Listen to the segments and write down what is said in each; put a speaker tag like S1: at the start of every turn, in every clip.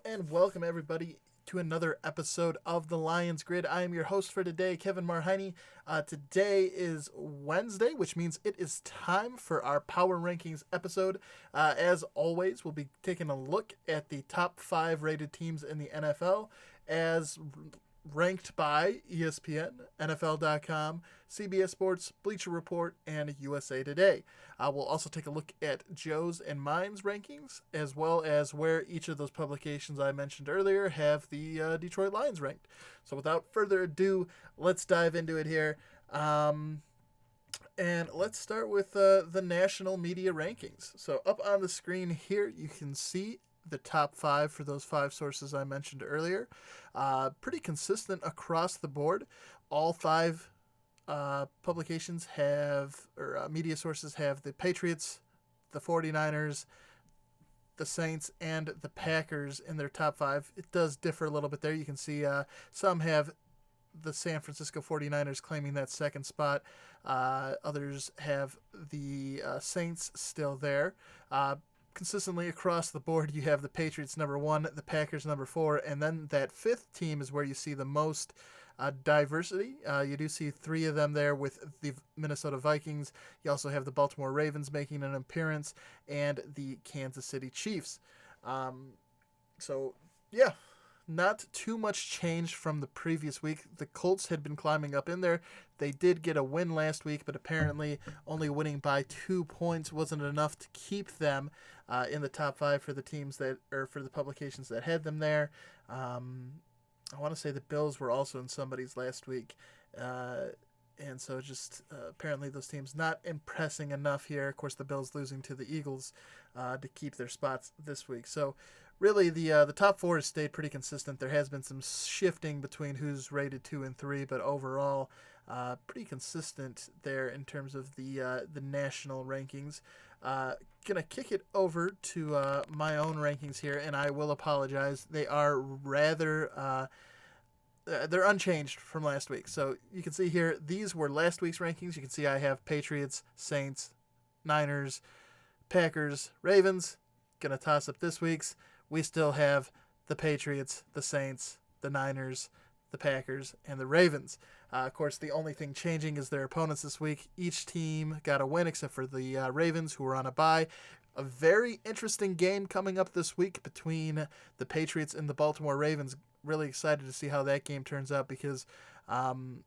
S1: and welcome everybody to another episode of the Lions Grid. I am your host for today, Kevin Marheine. Today is Wednesday, which means it is time for our Power Rankings episode. As always, we'll be taking a look at the top 5 rated teams in the NFL as ranked by ESPN, NFL.com, CBS Sports, Bleacher Report, and USA Today. We'll also take a look at Joe's and mine's rankings, as well as where each of those publications I mentioned earlier have the Detroit Lions ranked. So without further ado, let's dive into it here. And let's start with the national media rankings. So up on the screen here, you can see the top 5 for those 5 sources I mentioned earlier. Pretty consistent across the board. All 5 publications have, or media sources have the Patriots, the 49ers, the Saints, and the Packers in their top 5. It does differ a little bit there. You can see some have the San Francisco 49ers claiming that second spot. Others have the Saints still there. Consistently across the board, you have the Patriots number 1, the Packers number 4, and then that 5th team is where you see the most diversity. You do see 3 of them there with the Minnesota Vikings. You also have the Baltimore Ravens making an appearance and the Kansas City Chiefs. So, yeah, not too much change from the previous week. The Colts had been climbing up in there. They did get a win last week, but apparently only winning by 2 points wasn't enough to keep them in the top 5 for the teams that, or for the publications that had them there. I want to say the Bills were also in somebody's last week. And so just apparently those teams not impressing enough here. Of course, the Bills losing to the Eagles to keep their spots this week. So really the top 4 has stayed pretty consistent. There has been some shifting between who's rated 2 and 3, but overall pretty consistent there in terms of the national rankings. Gonna kick it over to my own rankings here, and I will apologize. They are rather they're unchanged from last week. So you can see here, these were last week's rankings. You can see I have Patriots, Saints, Niners, Packers, Ravens. Gonna toss up this week's. We still have the Patriots, the Saints, the Niners, the Packers, and the Ravens. Of course, the only thing changing is their opponents this week. Each team got a win except for the Ravens, who were on a bye. A very interesting game coming up this week between the Patriots and the Baltimore Ravens. Really excited to see how that game turns out because, the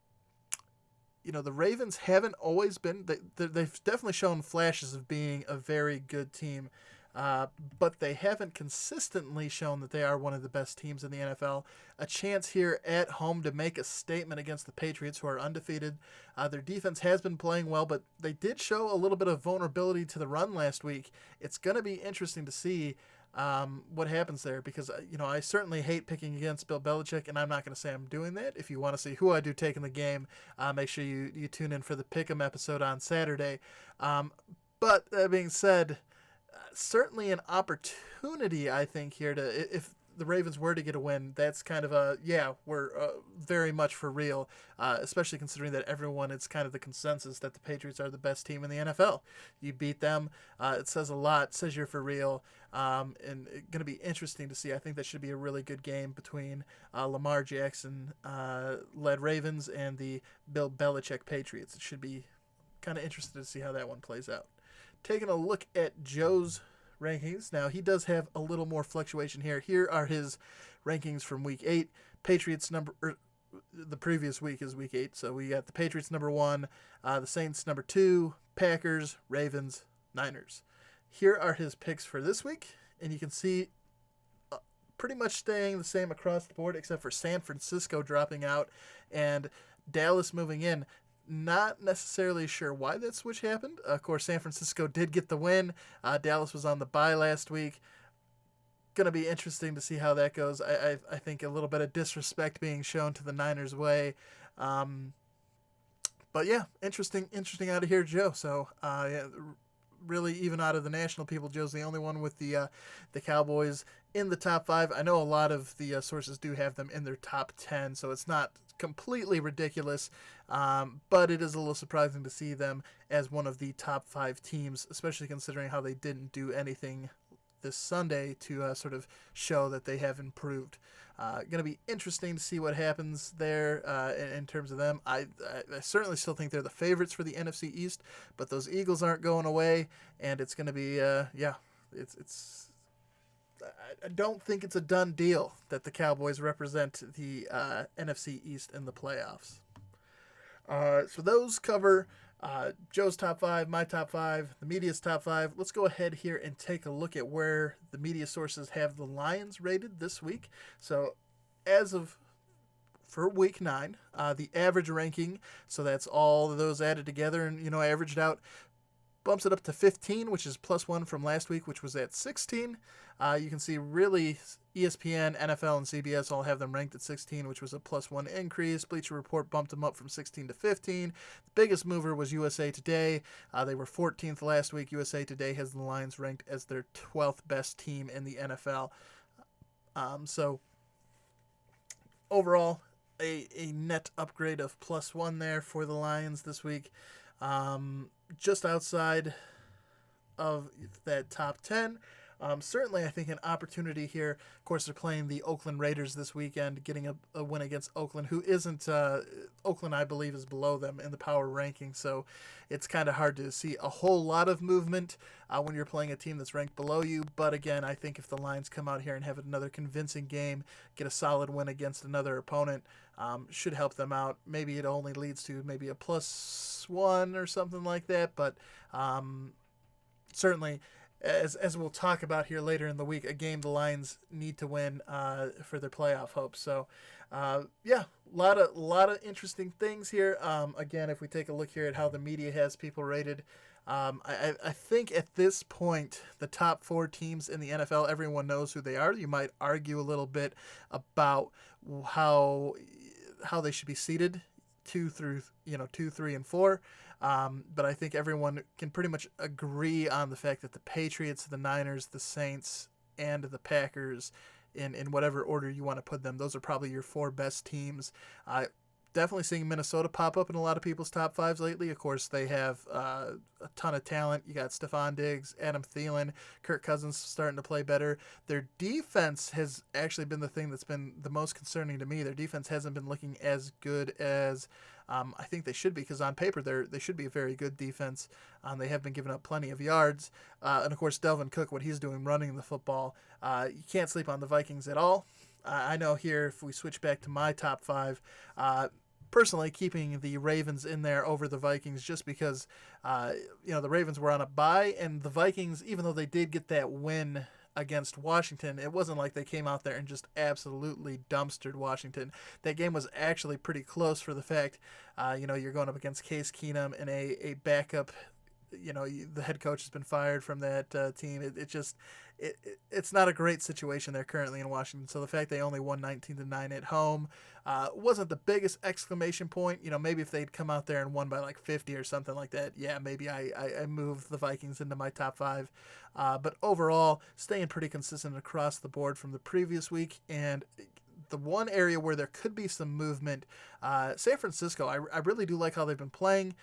S1: Ravens haven't always been, they've definitely shown flashes of being a very good team, but they haven't consistently shown that they are one of the best teams in the NFL. A chance here at home to make a statement against the Patriots, who are undefeated. Their defense has been playing well, but they did show a little bit of vulnerability to the run last week. It's going to be interesting to see what happens there because, I certainly hate picking against Bill Belichick, and I'm not going to say I'm doing that. If you want to see who I do take in the game, make sure you tune in for the Pick'em episode on Saturday. But that being said, certainly an opportunity, I think, here to, if the Ravens were to get a win, that's kind of we're very much for real, especially considering that everyone, it's kind of the consensus that the Patriots are the best team in the NFL. You beat them, it says a lot, says you're for real, and it's going to be interesting to see. I think that should be a really good game between Lamar Jackson led Ravens and the Bill Belichick Patriots. It should be kind of interesting to see how that one plays out. Taking a look at Joe's rankings. Now, he does have a little more fluctuation here. Here are his rankings from week 8. Patriots the previous week is week 8. So we got the Patriots number 1, the Saints number 2, Packers, Ravens, Niners. Here are his picks for this week. And you can see pretty much staying the same across the board, except for San Francisco dropping out and Dallas moving in. Not necessarily sure why that switch happened. Of course, San Francisco did get the win. Dallas was on the bye last week. Going to be interesting to see how that goes. I think a little bit of disrespect being shown to the Niners' way. But yeah, interesting out of here, Joe. So really, even out of the national people, Joe's the only one with the Cowboys in the top 5. I know a lot of the sources do have them in their top 10, so it's not completely ridiculous, but it is a little surprising to see them as one of the top 5 teams, especially considering how they didn't do anything this Sunday to sort of show that they have improved. Going to be interesting to see what happens there in terms of them. I certainly still think they're the favorites for the NFC East, but those Eagles aren't going away, and it's going to be it's. I don't think it's a done deal that the Cowboys represent the NFC East in the playoffs. So those cover Joe's top five, my top five, the media's top five. Let's go ahead here and take a look at where the media sources have the Lions rated this week. So as of for week 9, the average ranking, so that's all of those added together and, averaged out, bumps it up to 15, which is +1 from last week, which was at 16. You can see really ESPN, NFL, and CBS all have them ranked at 16, which was a +1 increase. Bleacher Report bumped them up from 16 to 15. The biggest mover was USA Today. They were 14th last week. USA Today has the Lions ranked as their 12th best team in the NFL. So overall, a net upgrade of +1 there for the Lions this week. Just outside of that top 10. Certainly, I think an opportunity here. Of course, they're playing the Oakland Raiders this weekend, getting a win against Oakland, who isn't, Oakland, I believe, is below them in the power ranking. So it's kind of hard to see a whole lot of movement when you're playing a team that's ranked below you. But again, I think if the Lions come out here and have another convincing game, get a solid win against another opponent, should help them out. Maybe it only leads to maybe a +1 or something like that. But certainly, as we'll talk about here later in the week, a game the Lions need to win for their playoff hopes. So, a lot of interesting things here. Again, if we take a look here at how the media has people rated, I think at this point, the top 4 teams in the NFL, everyone knows who they are. You might argue a little bit about how they should be seated, 2, 3, and 4. But I think everyone can pretty much agree on the fact that the Patriots, the Niners, the Saints, and the Packers, in whatever order you want to put them, those are probably your 4 best teams. Definitely seeing Minnesota pop up in a lot of people's top 5s lately. Of course, they have a ton of talent. You got Stephon Diggs, Adam Thielen, Kirk Cousins starting to play better. Their defense has actually been the thing that's been the most concerning to me. Their defense hasn't been looking as good as I think they should be, because on paper they should be a very good defense. They have been giving up plenty of yards. And, of course, Delvin Cook, what he's doing running the football. You can't sleep on the Vikings at all. I know here, if we switch back to my top 5, personally keeping the Ravens in there over the Vikings just because, the Ravens were on a bye, and the Vikings, even though they did get that win against Washington, it wasn't like they came out there and just absolutely dumpstered Washington. That game was actually pretty close for the fact, you're going up against Case Keenum and a backup. The head coach has been fired from that team. It's not a great situation there currently in Washington. So the fact they only won 19-9 at home wasn't the biggest exclamation point. Maybe if they'd come out there and won by like 50 or something like that, maybe I moved the Vikings into my top 5. But overall, staying pretty consistent across the board from the previous week. And the one area where there could be some movement, San Francisco, I really do like how they've been playing.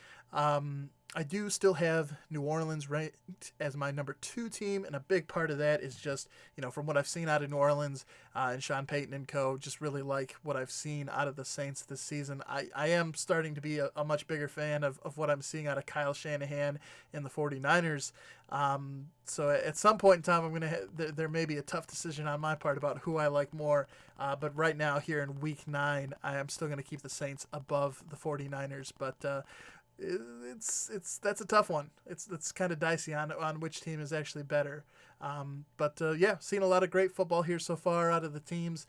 S1: I do still have New Orleans ranked as my number 2 team, and a big part of that is just, from what I've seen out of New Orleans and Sean Payton and co., just really like what I've seen out of the Saints this season. I am starting to be a much bigger fan of what I'm seeing out of Kyle Shanahan and the 49ers. So at some point in time, there may be a tough decision on my part about who I like more. But right now, here in week 9, I am still going to keep the Saints above the 49ers. But that's a tough one. It's kind of dicey on which team is actually better. But seeing a lot of great football here so far out of the teams.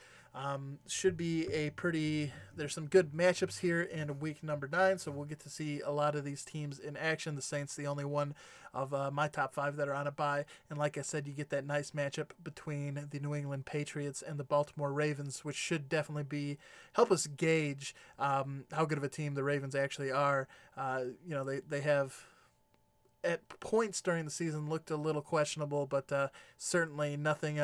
S1: Should be there's some good matchups here in week number 9, so we'll get to see a lot of these teams in action. The Saints, the only one of my top 5 that are on a bye, and like I said, you get that nice matchup between the New England Patriots and the Baltimore Ravens, which should definitely help us gauge how good of a team the Ravens actually are. They have at points during the season looked a little questionable, but certainly nothing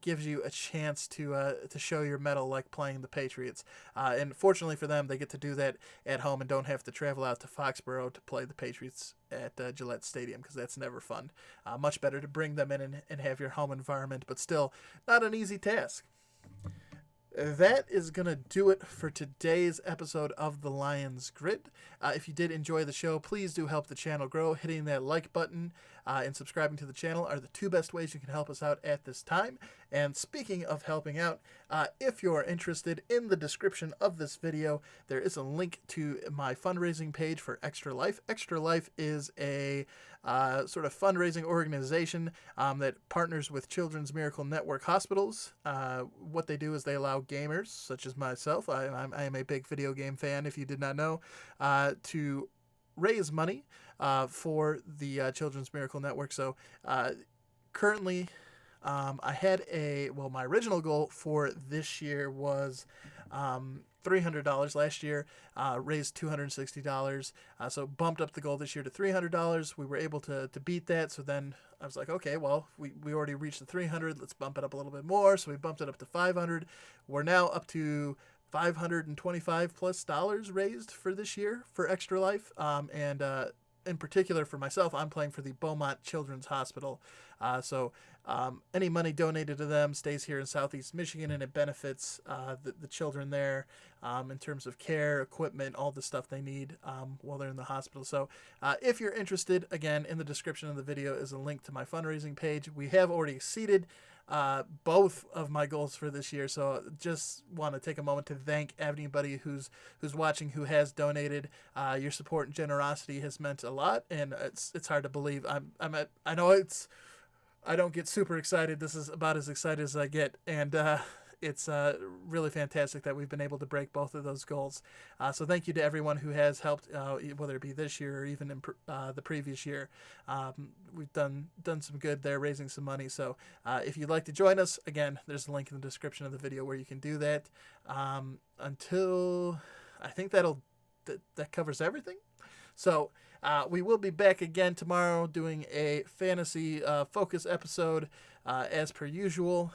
S1: gives you a chance to show your mettle like playing the Patriots. And fortunately for them, they get to do that at home and don't have to travel out to Foxborough to play the Patriots at Gillette Stadium, because that's never fun. Much better to bring them in and have your home environment, but still not an easy task. That is going to do it for today's episode of the Lions Grid. If you did enjoy the show, please do help the channel grow. Hitting that like button and subscribing to the channel are the two best ways you can help us out at this time. And speaking of helping out, if you're interested, in the description of this video, there is a link to my fundraising page for Extra Life. Extra Life is a sort of fundraising organization that partners with Children's Miracle Network hospitals. What they do is they allow gamers, such as myself, I am a big video game fan, if you did not know, to raise money for the Children's Miracle Network. So currently, I had my original goal for this year was $300. Last year, raised $260. So bumped up the goal this year to $300. We were able to beat that. So then I was like, okay, well, we already reached the 300. Let's bump it up a little bit more. So we bumped it up to 500. We're now up to $525+ raised for this year for Extra Life. And in particular for myself, I'm playing for the Beaumont Children's Hospital. So any money donated to them stays here in Southeast Michigan, and it benefits the children there in terms of care, equipment, all the stuff they need while they're in the hospital. So if you're interested, again, in the description of the video is a link to my fundraising page. We have already exceeded both of my goals for this year, so just want to take a moment to thank anybody who's watching who has donated. Your support and generosity has meant a lot, and it's hard to believe. I know I don't get super excited. This is about as excited as I get, and it's really fantastic that we've been able to break both of those goals. So thank you to everyone who has helped, whether it be this year or even in the previous year. We've done some good there, raising some money. So if you'd like to join us, again, there's a link in the description of the video where you can do that. Until I think that covers everything. So we will be back again tomorrow doing a fantasy focus episode as per usual.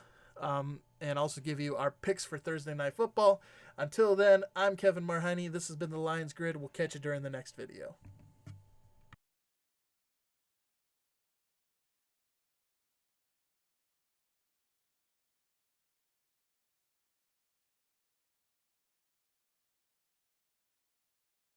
S1: And also give you our picks for Thursday Night Football. Until then, I'm Kevin Marheine. This has been the Lions Grid. We'll catch you during the next video.